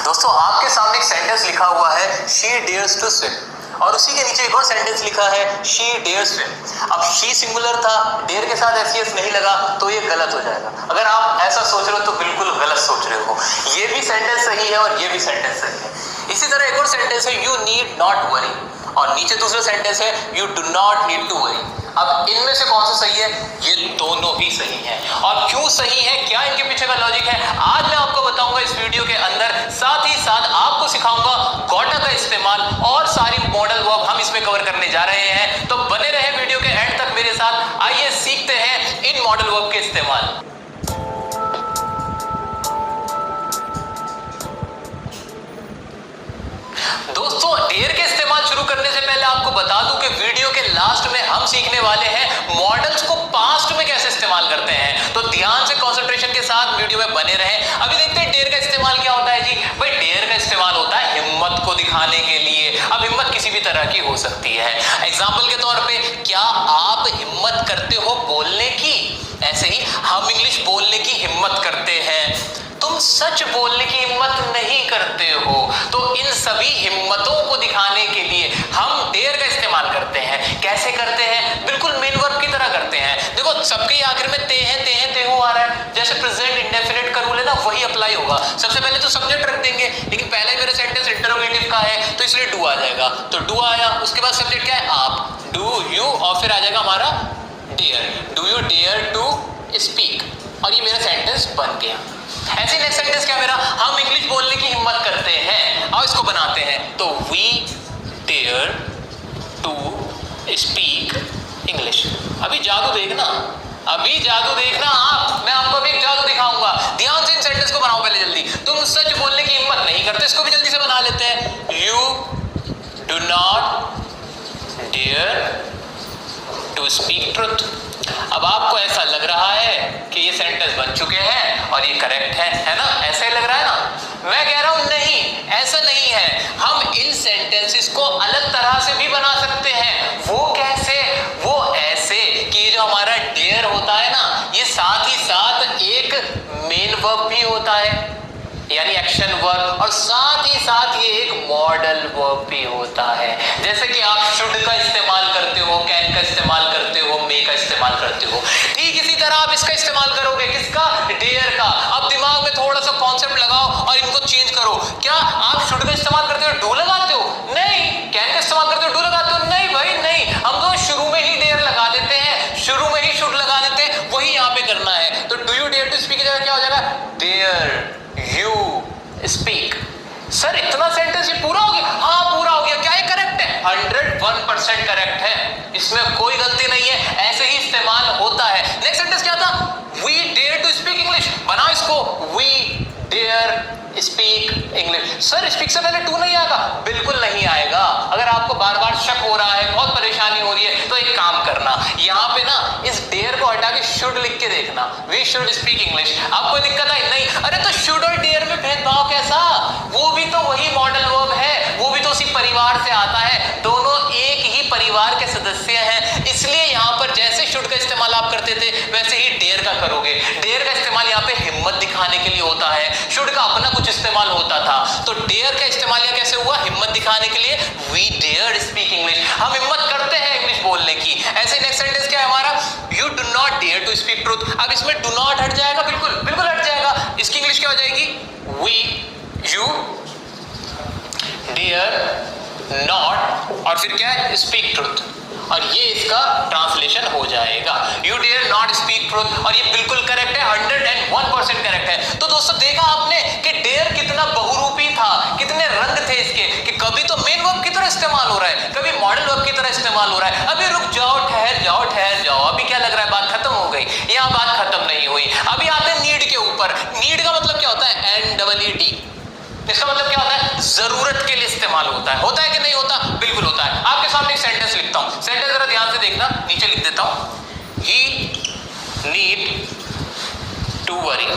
दोस्तों आपके सामने एक सेंटेंस लिखा हुआ है शी डेयर्स टू स्विम और उसी के नीचे एक और सेंटेंस लिखा है शी डेयर्स स्विम। अब शी सिंगुलर था, डेयर के साथ एस नहीं लगा तो ये गलत हो जाएगा। अगर आप ऐसा सोच रहे हो तो बिल्कुल गलत सोच रहे हो। ये भी सेंटेंस सही है और ये भी सेंटेंस सही है। इसी तरह एक और सेंटेंस है यू नीड नॉट वरी और नीचे दूसरा सेंटेंस है you do not need to worry. अब इनमें से कौन सा सही है? ये दोनों ही सही हैं। और क्यों सही है, क्या इनके पीछे का लॉजिक है, आज मैं आपको बताऊंगा इस वीडियो के अंदर। साथ ही साथ आपको सिखाऊंगा गॉटा का इस्तेमाल और सारी मॉडल वर्ब हम इसमें कवर करने जा रहे हैं। तो बने रहे वीडियो के एंड तक मेरे साथ। आइए सीखते हैं इन मॉडल वर्ब के इस्तेमाल। दोस्तों डेयर के इस्तेमाल शुरू करने से पहले आपको बता दूं कि वीडियो के लास्ट में हम सीखने वाले हैं मॉडल्स को पास्ट में कैसे इस्तेमाल करते हैं। तो ध्यान से कंसंट्रेशन के साथ वीडियो में बने रहें। अभी देखते हैं डेयर का इस्तेमाल क्या होता है जी। भाई डेयर का इस्तेमाल होता है हिम्मत को दिखाने के लिए। अब हिम्मत किसी भी तरह की हो सकती है। एग्जाम्पल के तौर पे, क्या आप हिम्मत करते हो बोलने की? ऐसे ही हम इंग्लिश बोलने की हिम्मत करते हैं, तुम सच बोलने की हिम्मत नहीं करते हो। तो इन सभी हिम्मतों को दिखाने के लिए हम डेयर का इस्तेमाल करते हैं। कैसे करते हैं? बिल्कुल मेन वर्ब की तरह करते हैं। देखो सबके आखिर में ते हैं, ते हो आ रहा है। जैसे प्रेजेंट इंडेफिनिट का रूल है ना, वही अप्लाई होगा। सबसे पहले तो सब्जेक्ट रख देंगे, लेकिन पहले मेरा सेंटेंस इंटरोगेटिव का है तो इसलिए डू आ जाएगा। तो डू आया, उसके बाद सब्जेक्ट क्या है? आप, डू यू, और फिर आ जाएगा हमारा dare. Do you dare to speak, और ये मेरा सेंटेंस बन गया। ऐसे नेक्स्ट सेंटेंस क्या मेरा? हम इंग्लिश बोलने की हिम्मत करते हैं। अब इसको बनाते हैं तो we dare to speak English. अभी जादू देखना, अभी जादू देखना आप, मैं आपको अभी एक जादू दिखाऊंगा। ध्यान से इन सेंटेंस को बनाओ पहले जल्दी। तुम सच बोलने की हिम्मत नहीं करते, इसको भी जल्दी से बना लेते हैं। You do not dare to speak truth. अब आपको ऐसा लग रहा है कि ये सेंटेंस बन चुके हैं और ये करेक्ट है ना? ऐसा ही लग रहा है ना? मैं कह रहा हूं नहीं, ऐसा नहीं है। हम इन सेंटेंसेस को अलग तरह से भी बना सकते हैं। वो कैसे? वो ऐसे कि जो हमारा डेयर होता है ना, ये साथ ही साथ एक मेन वर्ब भी होता है, यानी एक्शन वर्ब, और साथ ही साथ ये एक मॉडल वर्ब भी होता है। जैसे कि आप शुड का इस्तेमाल करते हो, कैन का इस्तेमाल करते हो, मे का इस्तेमाल करते हो, ठीक इसी तरह आप इसका इस्तेमाल करोगे। किसका? डेयर का। अब दिमाग में थोड़ा सा कॉन्सेप्ट लगाओ और इनको चेंज करो। क्या आप शुड का इस्तेमाल करते हो डू लगाते हो? नहीं। कैन का इस्तेमाल करते हो डू लगाते हो? नहीं भाई नहीं। हम तो शुरू में ही डेयर लगा देते हैं, शुरू में ही शुड लगा देते हैं। वही यहाँ पे करना है। तो do you dare to speak की जगह क्या हो जाएगा? Dare you speak. सर इतना सेंटेंस ये पूरा हो गया? हाँ पूरा हो गया। क्या ये करेक्ट है? 101% करेक्ट है, इसमें कोई गलती नहीं है। ऐसे ही इस्तेमाल होता है। नेक्स्ट सेंटेंस क्या था? We dare to speak English. बनाओ इसको, we dare speak English. Sir speak से पहले टू नहीं आएगा? बिल्कुल नहीं आएगा। अगर आपको बार बार शक हो रहा है, बहुत परेशानी हो रही है, तो एक काम करना, यहाँ पे ना इस डेयर को हटा के शुड लिख के देखना, वी शुड स्पीक इंग्लिश। आपको दिक्कत आई? नहीं। अरे तो शुड और डेयर में भेदभाव कैसा? वो भी तो वही मॉडल वर्ब है, वो भी तो उसी परिवार से आता है, दोनों एक ही परिवार के सदस्य हैं। इसलिए यहाँ पर जैसे शुड का इस्तेमाल आप करते थे वैसे ही डेयर का करोगे। डेयर का इस्तेमाल यहाँ पे हिम्मत दिखाने के लिए होता है, शुड का अपना कुछ इस्तेमाल होता था। तो डेयर का इस्तेमाल यहाँ कैसे हुआ? हिम्मत दिखाने के लिए। वी डेयर स्पीक इंग्लिश, हम हिम्मत करते हैं इंग्लिश बोलने की। ऐसे नेक्स्ट सेंटेंस क्या है हमारा? You do not dare to speak truth. अब इसमें डू नॉट हट जाएगा, बिल्कुल बिल्कुल हट जाएगा। इसकी इंग्लिश क्या हो जाएगी? वी यू डेयर नॉट, और फिर क्या है? स्पीक ट्रूथ, और ये इसका ट्रांसलेशन हो जाएगा। You dare not speak truth, और ये बिल्कुल करेक्ट है, 101% करेक्ट है। तो दोस्तों देखा आपने कि डेयर कितना बहुरूपी था, कितने रंग थे इसके, कि कभी तो मेन वर्ब की तरह इस्तेमाल हो रहा है, कभी मॉडल वर्ब की तरह इस्तेमाल हो रहा है। अभी रुक जाओ, ठहर जाओ, ठहर जाओ। अभी क्या लग रहा है बात खत्म हो गई? यहाँ बात खत्म नहीं हुई। अभी आते हैं नीड के ऊपर। नीड का मतलब क्या होता है? NEED। इसका मतलब क्या होता है? जरूरत के लिए इस्तेमाल होता है। होता है कि नहीं होता? बिल्कुल होता है। आपके सामने एक सेंटेंस लिखता हूं, सेंटेंस जरा ध्यान से देखना, नीचे लिख देता हूं। ही नीड टू वरी।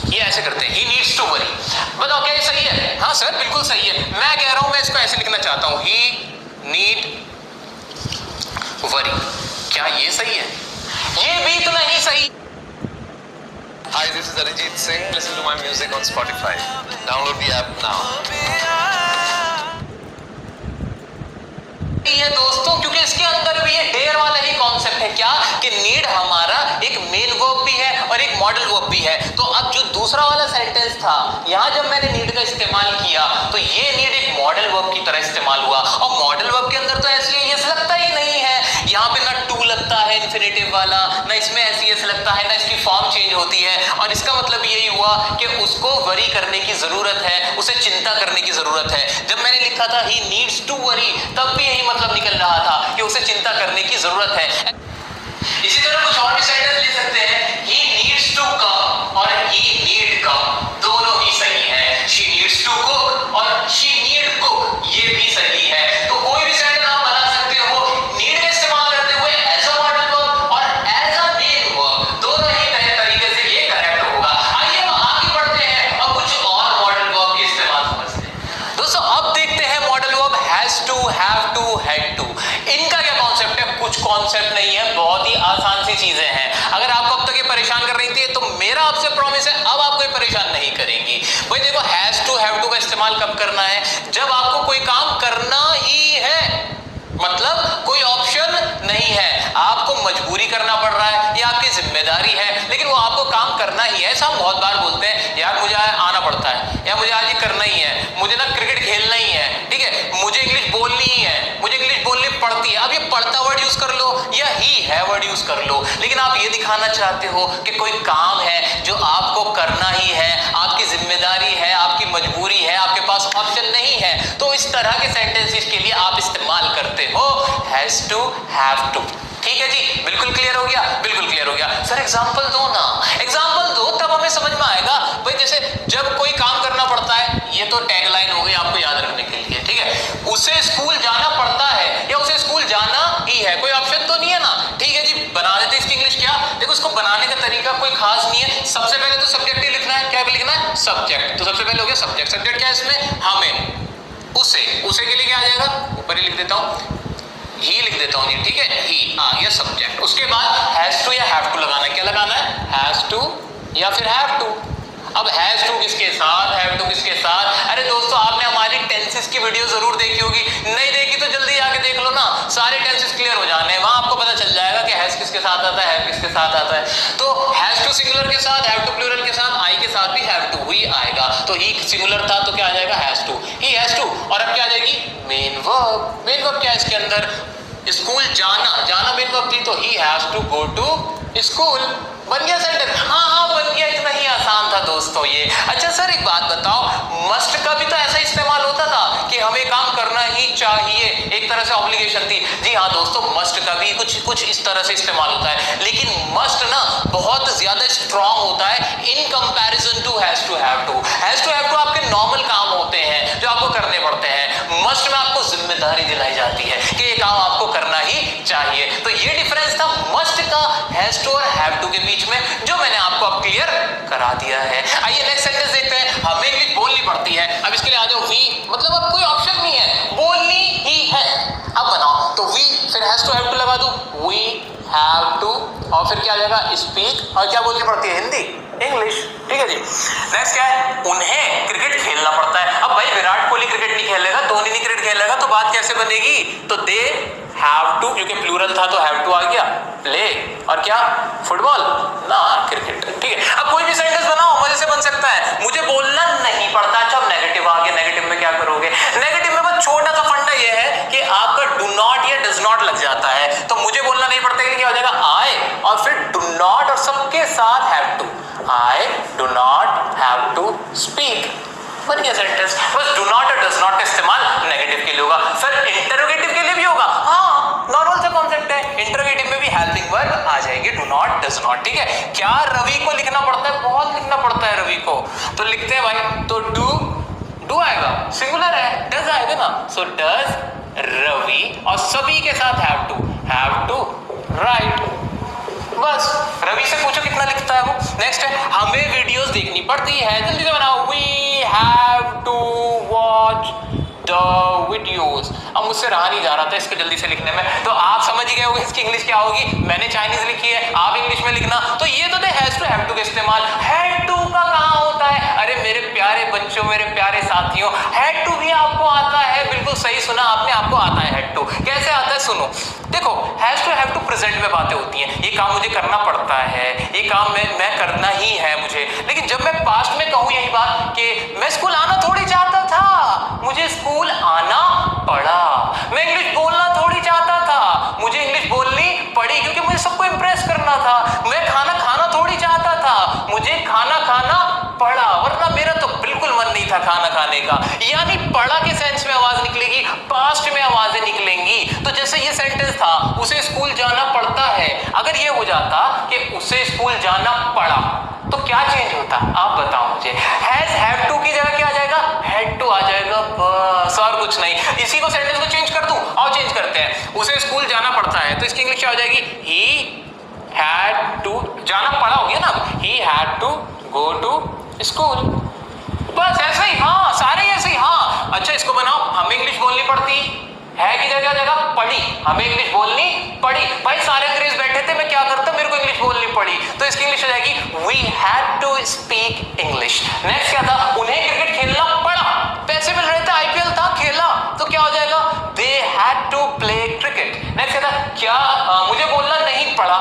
ये ऐसे करते हैं, ही नीड्स टू वरी। बताओ क्या ये सही है? हाँ सर बिल्कुल सही है। मैं कह रहा हूं, मैं इसको ऐसे लिखना चाहता हूं, ही नीड वरी। क्या ये सही है? ये भी तो नहीं सही। Hi, this is Arijit Singh. Listen to my music on Spotify. Download the app now. ये दोस्तों क्योंकि इसके अंदर भी ये डेयर वाला ही कॉन्सेप्ट है क्या कि नीड हमारा एक मेन वर्ब भी है और एक मॉडल वर्ब भी है। तो अब जो दूसरा वाला सेंटेंस था यहां जब मैंने नीड का इस्तेमाल किया तो ये नीड एक मॉडल वर्ब की तरह इस्तेमाल हुआ और मॉडल वर्ब के अंदर तो एस लगता ही नहीं है। यहाँ पे ना टू लगता है इन्फिनेटिव वाला, ना इसमें एस लगता है, ना इसकी फॉर्म चेंज होती है और इसका मतलब यही हुआ कि उसको वरी करने की जरूरत है, उसे चिंता करने की जरूरत है। जब मैंने लिखा था ही नीड्स टू वरी तब भी यही मतलब निकल रहा था कि उसे चिंता करने की जरूरत है। इसी तरह कुछ और भी सेंटेंस लिख सकते हैं, ही नीड्स टू कम और ही नीड कम, दोनों ही सही है। शी नीड्स टू कुक और शी नीड कुक, ये भी सही है। तो कोई भी सेंटेंस आप बना सकते हो नीड का इस्तेमाल करते हुए एज अ मॉडल वर्ब और एज अ मेन वर्ब, दोनों ही तरीके से ये करेक्ट होगा। आइए हम आगे बढ़ते हैं और कुछ और मॉडल वर्ब के इस्तेमाल समझते हैं। दोस्तों अब देखते हैं modal verb has to, have to, had to. इनका क्या कॉन्सेप्ट है? कुछ कॉन्सेप्ट नहीं है, बहुत ही आसान सी चीजें हैं। अगर आपको अब तक ये परेशान कर रही थी तो मेरा आपसे प्रॉमिस है अब आपको ये परेशान नहीं करेंगी। भाई देखो हैज टू, हैव टू का इस्तेमाल कब करना है? जब आपको कोई काम करना ही है, मतलब कोई ऑप्शन नहीं है, आपको मजबूरी करना पड़ रहा है या आपकी जिम्मेदारी है, लेकिन वो आपको काम करना ही है। ऐसा हम बहुत बार बोलते हैं यार मुझे आना पड़ता है या मुझे आज ये करना ही है, मुझे ना क्रिकेट खेलना ही है, ठीक है, मुझे इंग्लिश बोलनी ही है, मुझे इंग्लिश बोलनी पड़ती है। अब ये पढ़ता वर्ड यूज कर लो या ही है वर्ड यूज कर लो, लेकिन आप ये दिखाना चाहते हो कि कोई काम है जो आपको करना ही है, आपकी जिम्मेदारी है, आपकी मजबूरी है, आपके पास ऑप्शन नहीं है, तो इस तरह के सेंटेंसेस के लिए आप इस्तेमाल करते हो हैज टू, हैव टू। ठीक है जी, बिल्कुल क्लियर हो गया, बिल्कुल क्लियर हो गया। सर एग्जांपल दो ना, एग्जांपल दो तब हमें समझ में आएगा। भाई जैसे जब कोई काम करना पड़ता है, ये तो टैगलाइन हो गई आपको याद रखने के लिए, ठीक है, उसे स्कूल जाना पड़ता है या उसे स्कूल जाना ही है, कोई ऑप्शन तो नहीं है ना। ठीक है जी, बना देते इसकी इंग्लिश क्या, देखो इसको बनाने का तरीका कोई खास नहीं है। सबसे पहले तो सब्जेक्ट ही लिखना है, क्या भी लिखना है, सब्जेक्ट। तो सबसे पहले हो गया सब्जेक्ट, सब्जेक्ट क्या है इसमें, हमें, उसे के लिए क्या आ जाएगा, ऊपर ही लिख देता हूं, ही लिख देता हूं जी, ठीक है, ही आ गया सब्जेक्ट। उसके बाद हैज टू या हैव टू लगाना है, क्या लगाना है, हैज टू या फिर हैव टू। अब हैज टू किसके साथ, हैव टू किसके साथ? अरे दोस्तों आपने हमारी टेंसेस की वीडियो जरूर देखी होगी, नहीं देखी तो जल्दी आके देख लो ना, सारे टेंसेस क्लियर हो जाने हैं, वहां आपको पता चल जाएगा कि हैज किसके साथ आता है, हैव किसके साथ आता है। तो हैज टू सिंगुलर के साथ, हैव टू प्लूरल के साथ, आई के साथ भी हैव टू ही आएगा। तो ही सिंगुलर था तो क्या आ जाएगा, has to, he has to. और अब क्या आ जाएगी, मेन वर्ब। मेन वर्ब क्या है इसके अंदर, स्कूल जाना, जाना मेन वर्ब थी तो he has to go to school, बन गया सेंटेंस। हाँ बन गया, इतना ही आसान था दोस्तों ये। अच्छा सर एक बात बताओ, मस्ट का भी तो ऐसा इस्तेमाल होता था कि हमें काम करना ही चाहिए, एक तरह से ऑब्लिगेशन थी। जी हाँ दोस्तों, मस्ट का भी कुछ इस तरह से इस्तेमाल होता है, लेकिन मस्ट ना बहुत ज्यादा स्ट्रॉन्ग होता है in comparison to has to, have to. Has to, have to आपके नॉर्मल काम होते हैं जो आपको करने पड़ते हैं, मस्ट में आपको जिम्मेदारी दिलाई जाती है कि ये काम आपको करना ही चाहिए। तो ये डिफरेंस था मस्ट का हैज टू और हैव टू के बीच में, जो मैंने आपको अब क्लियर करा दिया है। आइए नेक्स्ट सेंटेंस देखते हैं। हमें इंग्लिश बोलनी पड़ती है, अब इसके लिए आ जाओ वी, मतलब अब कोई ऑप्शन नहीं है, बोलनी ही है। अब बनाओ तो वी फिर हैज टू, हैव टू लगा दूं, वी हैव टू और फिर क्या आ जाएगा, स्पीक, और क्या बोलनी पड़ती है, हिंदी, इंग्लिश। ठीक है जी, नेक्स्ट क्या है, उन्हें क्रिकेट खेलना पड़ता है। अब भाई विराट कोहली क्रिकेट नहीं खेलेगा, धोनी नहीं क्रिकेट खेलेगा, तो बात कैसे बनेगी, तो दे हैव टू, क्योंकि प्लूरल था तो हैव टू आ गया, प्ले, और क्या, फुटबॉल ना क्रिकेट। ठीक है, अब कोई भी सेंटेंस बनाओ मजे से बन सकता है, मुझे बोलना नहीं पड़ता। अच्छा अब नेगेटिव आ गया, नेगेटिव में क्या करोगे, नेगेटिव में बस छोटा सा फंडा ये है कि आपका डू नॉट या डज नॉट लग जाता है, तो मुझे बोलना नहीं पड़ता, क्या हो जाएगा, आई और फिर डू नॉट और सबके साथ have to, I do not have to speak, बन गया सेंटेंस। बस डू नॉट और डज नॉट का इस्तेमाल नेगेटिव के लिए होगा, फिर इंटरोगेटिव के लिए भी होगा। हाँ नॉर्मल सा कॉन्सेप्ट है, इंटरोगेटिव में भी हेल्पिंग वर्ब आ जाएंगे, डू नॉट, डज नॉट। ठीक है, क्या रवि को लिखना पड़ता है, बहुत लिखना पड़ता है रवि को, तो लिखते हैं भाई, तो डू आएगा, सिंगुलर है, डज आएगा ना, सो डज रवि और सभी के साथ हैव टू राइट। बस रवि से पूछो कितना लिखता है वो। नेक्स्ट है, हमें वीडियोस देखनी पड़ती है, जल्दी से बनाओ, we have to watch the videos. अब अब मुझसे रहा नहीं जा रहा था इसको जल्दी से लिखने में। तो आप समझ ही गए होंगे इसकी इंग्लिश क्या होगी। मैंने चाइनीज लिखी है, आप इंग्लिश में लिखना। तो ये तो थे हैज टू हैव टू का इस्तेमाल। हैड टू का कहां होता है? अरे मेरे प्यारे बच्चों, मेरे प्यारे साथियों, हैड टू भी आपको आता है। बिल्कुल सही सुना आपने, आपको आता है हैड टू। कैसे आता है सुनो। देखो has to have to present में बातें होती हैं, ये काम मुझे करना पड़ता है, ये काम मैं करना ही है मुझे। लेकिन जब मैं पास्ट में कहूं यही बात कि मैं स्कूल आना थोड़ी चाहता था, मुझे स्कूल आना पड़ा। मैं इंग्लिश बोलना थोड़ी चाहता था, मुझे इंग्लिश बोलनी पड़ी क्योंकि मुझे सबको इंप्रेस करना था। मैं खाना खाना थोड़ी चाहता था, मुझे खाना खाना पड़ा, वरना मेरा तो बिल्कुल मन नहीं था खाना खाने का। यानी पड़ा के सेंस में आवाज निकलेगी, पास्ट में आवाजें निकलेंगी। तो जैसे ये सेंटेंस था, उसे स्कूल जाना पड़ता है, अगर ये हो जाता कि उसे स्कूल जाना पड़ा तो क्या चेंज होता? आप बताओ मुझे। हैज हैव टू की जगह क्या आ जाएगा? हैड टू आ जाएगा, बस और कुछ नहीं। इसी को सेंटेंस को चेंज कर दूं, आओ चेंज करते हैं। उसे स्कूल जाना पड़ता है तो इसकी इंग्लिश क्या हो जाएगी? ही हैड टू, जाना पड़ा हो गया ना, he had to go to school. बस ऐसे ही, हाँ सारे ऐसे ही। हाँ अच्छा इसको बनाओ, हमें इंग्लिश बोलनी पड़ती है की जगह पड़ी, हमें इंग्लिश बोलनी पड़ी। भाई सारे अंग्रेज बैठे थे, मैं क्या करता, मेरे को इंग्लिश बोलनी पड़ी, तो इसकी इंग्लिश हो जाएगी we had to speak English. Next क्या था? उन्हें क्रिकेट खेलना पड़ा, पैसे मिल रहे थे, आईपीएल था, खेला, तो क्या हो जाएगा? They had to play cricket. Next क्या था? क्या मुझे बोलना नहीं पड़ा,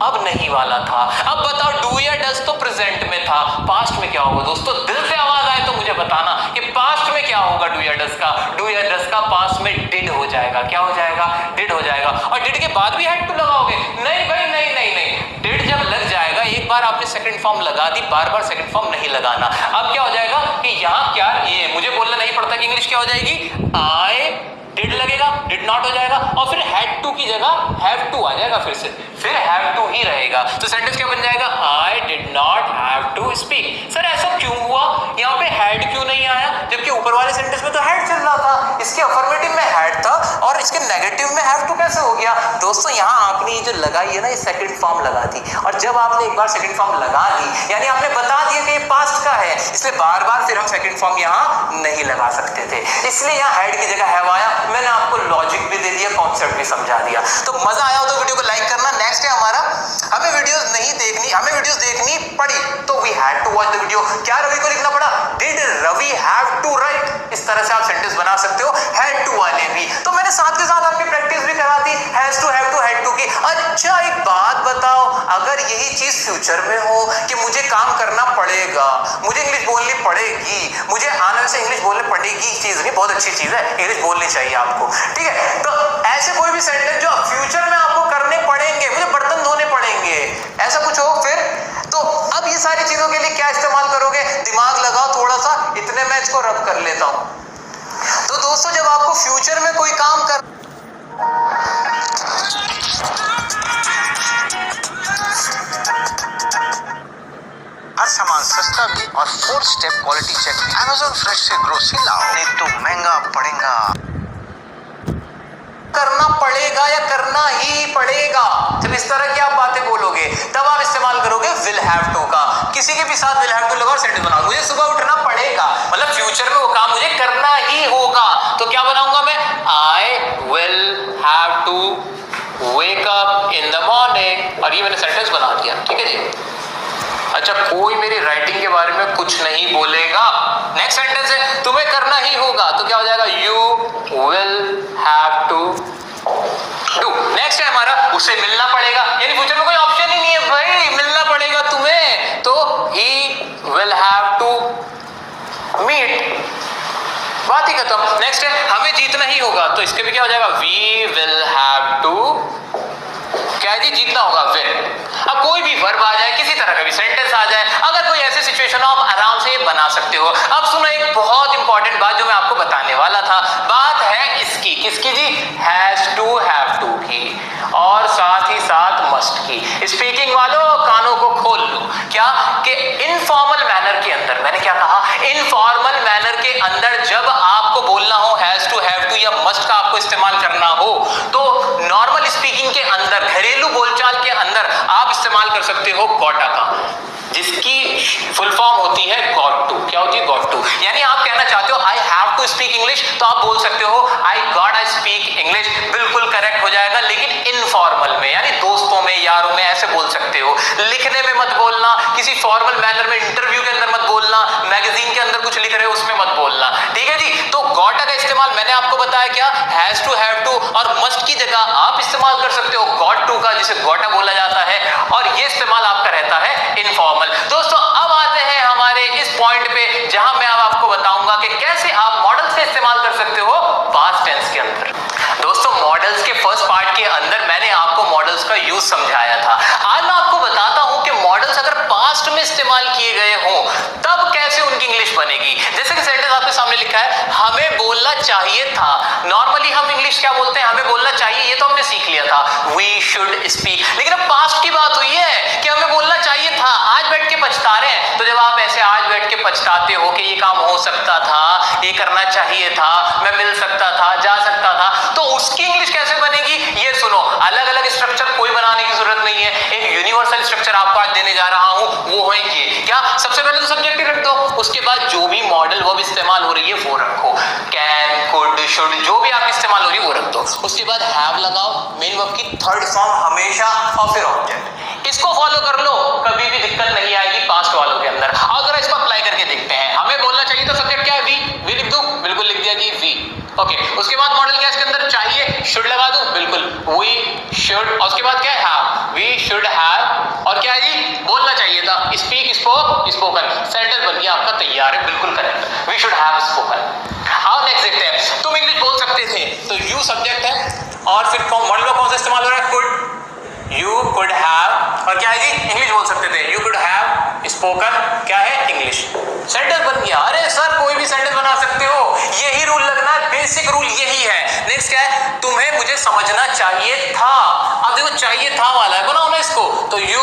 अब नहीं वाला था। अब बताओ डू या डज तो प्रेजेंट में था, पास्ट में क्या होगा दोस्तों? दिल से आवाज आए तो मुझे बताना कि पास्ट में क्या होगा डू या डज का। डू या डज का पास्ट में डिड हो जाएगा। क्या हो जाएगा? डिड हो जाएगा। और डिड के बाद भी हैड टू लगाओगे? नहीं भाई नहीं नहीं नहीं, डिड जब लग जाएगा, एक बार आपने सेकंड फॉर्म लगा दी, बार बार सेकंड फॉर्म नहीं लगाना। अब क्या हो जाएगा कि यहाँ क्या, ये मुझे बोलना नहीं पड़ता कि इंग्लिश क्या हो जाएगी? आई डिड लगेगा, डिड नॉट हो जाएगा, और फिर हैड टू की जगह हैव टू आ जाएगा, फिर हैव टू ही रहेगा। तो सेंटेंस क्या बन जाएगा? I did not have to speak. Sir ऐसा क्यों हुआ, यहाँ पे हैड क्यों नहीं आया, जबकि ऊपर वाले सेंटेंस में तो हैड चल रहा था, इसके अफर्मेटिव में हैड था और इसके नेगेटिव में हैव टू कैसे हो गया? दोस्तों यहाँ आपने ये जो लगाई है ना, ये सेकंड फॉर्म लगा दी, और जब आपने एक बार सेकंड फॉर्म लगा दी यानी आपने बता दिया कि ये पास्ट का है, इसलिए बार बार फिर हम सेकंड फॉर्म यहाँ नहीं लगा सकते थे, इसलिए यहाँ हैड की जगह हैव आया। मैंने आपको लॉजिक भी दे दिया, कॉन्सेप्ट भी समझा दिया। तो मजा आया हो तो वीडियो को लाइक करना। नेक्स्ट है हमारा, हमें वीडियोस नहीं देखनी, हमें वीडियोस देखनी पड़ी तो we had to watch the video. क्या रवि को लिखना पड़ा? Did Ravi have to write. इस तरह से आप सेंटेंस बना सकते हो हैड टू वाले भी। तो मैंने साथ के साथ आपकी प्रैक्टिस भी करा दी has to have to had to की। अच्छा एक बात बताओ, अगर यही चीज फ्यूचर में हो कि मुझे काम करना पड़ेगा, मुझे इंग्लिश बोलनी पड़ेगी, मुझे आने से इंग्लिश बोलनी पड़ेगी, चीज नहीं, बहुत अच्छी चीज है, इंग्लिश बोलनी चाहिए आपको, ठीक है। तो ऐसे कोई भी सेंटेंस जो फ्यूचर में आपको करने पड़ेंगे, मुझे बर्तन धोने पड़ेंगे, ऐसा कुछ हो फिर, तो अब ये सारी चीजों के लिए क्या इस्तेमाल करोगे? दिमाग लगाओ थोड़ा सा, इतने मैं इसको रब कर लेता हूं। तो दोस्तों जब आपको फ्यूचर में कोई काम कर, हर सामान सस्ता भी और 4 स्टेप क्वालिटी चेक भी। Amazon फ्रेश से ग्रोसरी लाओ, नहीं तो महंगा पड़ेगा। करना पड़ेगा या करना ही पड़ेगा, जब इस तरह की आप बातें बोलोगे तब आप इस्तेमाल करोगे विल हैव टू का। किसी के भी साथ विल हैव टू लगाओ, सेंटेंस बनाओ। मुझे सुबह उठना पड़ेगा, मतलब फ्यूचर में वो काम मुझे करना ही होगा, तो क्या बनाऊंगा मैं? I will have to wake up in the morning, और ये मैंने सेंटेंस बना दिया, ठीक है जी। अच्छा कोई मेरी राइटिंग के बारे में कुछ नहीं बोलेगा। नेक्स्ट सेंटेंस है तुम्हें करना ही होगा, तो क्या हो जाएगा? You will have to do. Next है हमारा उसे मिलना पड़ेगा, यानी फ्यूचर में कोई ऑप्शन ही नहीं है भाई, मिलना पड़ेगा तुम्हें, तो he will have to meet, बात ही खत्म। नेक्स्ट है हमें जीतना ही होगा, तो इसके भी क्या हो जाएगा? वी विल हैव टू क्या जी जीतना होगा, विल। अब कोई भी वर्ब आ जाए, किसी तरह का भी सेंटेंस आ जाए, अगर कोई ऐसी सिचुएशन हो आप आराम से बना सकते हो। अब सुनो एक बहुत इंपॉर्टेंट बात जो मैं आपको बताने वाला था, बात है इसकी, किसकी जी? हैज टू हैव टू की, और साथ ही साथ मस्ट की। स्पीकिंग वालों कानों को खोल लो, क्या कि इनफॉर्मल मैनर के अंदर, मैंने क्या कहा? इनफॉर्मल मैनर के अंदर जब आपको बोलना हो हैज टू हैव टू या मस्ट का आपको इस्तेमाल करना हो, तो नॉर्मल स्पीकिंग के अंदर, घरेलू बोलचाल के अंदर आप इस्तेमाल कर सकते हो गोटा का, जिसकी फुल फॉर्म होती है गॉट टू। क्या होती है? Got to. यानी आप कहना चाहते हो I have to speak English, तो आप बोल सकते हो आई गॉट फॉर्मल मैनर में इंटरव्यू के अंदर मत बोलना, मैगजीन के अंदर कुछ लिख रहे हो उसमें मत बोलना, ठीक है जी। तो गॉटा का इस्तेमाल मैंने आपको बताया क्या, हैज टू, हैव टू और मस्ट की जगह आप इस्तेमाल कर सकते हो गॉट टू का, जिसे गॉटा बोला जाता है, और ये इस्तेमाल आपका रहता है इनफॉर्मल। दोस्तों अब आते हैं हमारे इस पॉइंट पे जहां मैं अब आपको बताऊंगा कि कैसे आप मॉडल्स का इस्तेमाल कर सकते हो पास्ट टेंस के अंदर। दोस्तों मॉडल्स के फर्स्ट पार्ट के अंदर मैंने आपको मॉडल्स का यूज समझाया था। आज मैं आपको बताता हूं कि मॉडल्स अगर पास्ट में इस्तेमाल किए गए हों तब कैसे उनकी इंग्लिश बनेगी। जैसे कि सेंटेंस आपके सामने लिखा है, हमें बोलना चाहिए था। नॉर्मली हम इंग्लिश क्या बोलते हैं, हमें बोलना चाहिए, ये तो हमने सीख लिया था, वी शुड स्पीक। लेकिन अब पास्ट की बात हुई है कि हमें बोलना चाहिए था, आज बैठ के पछता रहे हैं। तो जब आप ऐसे आज बैठ के पछताते हो कि ये काम हो सकता था, ये करना चाहिए था, मैं मिल सकता था, जा सकता था, तो उसकी इंग्लिश कैसे बनेगी ये सुनो। अलग अलग स्ट्रक्चर कोई बनाने की जरूरत नहीं है, एक यूनिवर्सल स्ट्रक्चर आपको आज देने जा रहा हूं, वो है ये। क्या, सबसे पहले तो सब्जेक्ट रख दो, उसके बाद जो भी मॉडल वर्ब इस्तेमाल हो रही है वो रखो, कैन, कुड, शुड, जो भी आप इस्तेमाल हो रही है वो रख दो। उसके बाद हैव लगाओ, मेन वर्ब की थर्ड फॉर्म हमेशा, और फिर ऑब्जेक्ट। इसको फॉलो कर लो, कभी भी दिक्कत नहीं आएगी पास्ट वालों के अंदर। अगर इसको अप्लाई करके देखते हैं, हमें बोलना चाहिए तो सब्जेक्ट क्या है, वी लिख दूं, बिल्कुल लिख दिया जी वी। ओके, उसके बाद मॉडल क्या है इसके अंदर, चाहिए, शुड लगा दूं, बिल्कुल वी शुड, और उसके बाद क्या है, हैव, वी शुड हैव, और क्या है जी, बोलना चाहिए था, स्पीक, स्पोक, स्पोकन। सेंटेंस बन गया आपका तैयार है, बिल्कुल correct, we should have spoken. आओ नेक्स्ट देखते हैं, तुम इंग्लिश बोल सकते थे, तो यू सब्जेक्ट है, और फिर मॉडल का कौन सा इस्तेमाल हो रहा है, कुड, यू कुड हैव, और क्या है जी, इंग्लिश बोल सकते थे, यू कुड हैव स्पोकन, क्या है, इंग्लिश। सेंटेंस बन गया। अरे सर कोई भी सेंटेंस बना सकते हो, यही रूल लगना है, बेसिक रूल यही है। नेक्स्ट क्या है, तुम्हें मुझे समझना चाहिए था। अब देखो चाहिए था वाला है, बनाओ ना इसको, तो यू,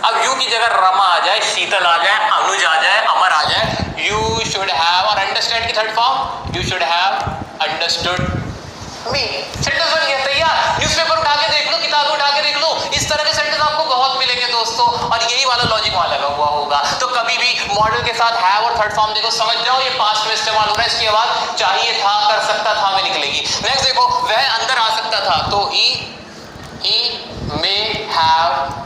अब यू की जगह रमा आ जाए, शीतल आ जाए, अनुज आ जाए, अमर आ जाए, यू शुड हैव, और अंडरस्टैंड की third form, you should have understood me. Sentence बन गया तैयार। न्यूज़पेपर उठा के देख लो, किताबें उठा के देख लो, इस तरह के सेंटेंस आपको बहुत मिलेंगे दोस्तों, और यही वाला लॉजिक वहां लगा हुआ होगा। तो कभी भी मॉडल के साथ हैव और थर्ड फॉर्म देखो, समझ जाओ ये पास्ट में इस्तेमाल हो रहा है, इसके बाद चाहिए था, कर सकता था में निकलेगी। नेक्स्ट देखो, वह अंदर आ सकता था, तो he may have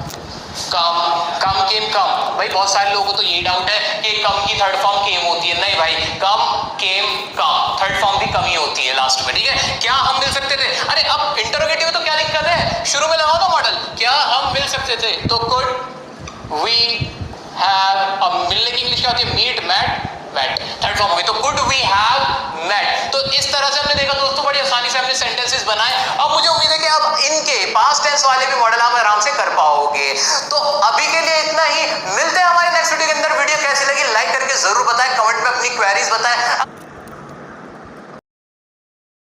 कम, कम केम कम। भाई बहुत सारे लोगों को तो यही डाउट है कि कम की थर्ड फॉर्म केम होती है, नहीं भाई, कम केम कम, थर्ड फॉर्म भी कम ही होती है लास्ट में, ठीक है। क्या हम मिल सकते थे, अरे अब इंटरोगेटिव तो क्या दिक्कत है, शुरू में लगाओ ना मॉडल, क्या हम मिल सकते थे, तो कुड वी हैव, अब मिलने की इंग्लिश क्या होती है, meet, met, met, third form हो गई, तो कुड वी हैव मैट। तो इस तरह से हमने देखा दोस्तों, बड़ी आसानी से हमने सेंटेंसेस बनाए। अब मुझे उम्मीद है कि अब इनके पास्ट टेंस वाले भी मॉडल आप आराम से कर पाओगे। तो अभी के लिए इतना ही, मिलते हैं हमारे नेक्स्ट वीडियो के अंदर। वीडियो कैसी लगी लाइक करके जरूर बताएं, कमेंट में अपनी क्वेरीज बताएं।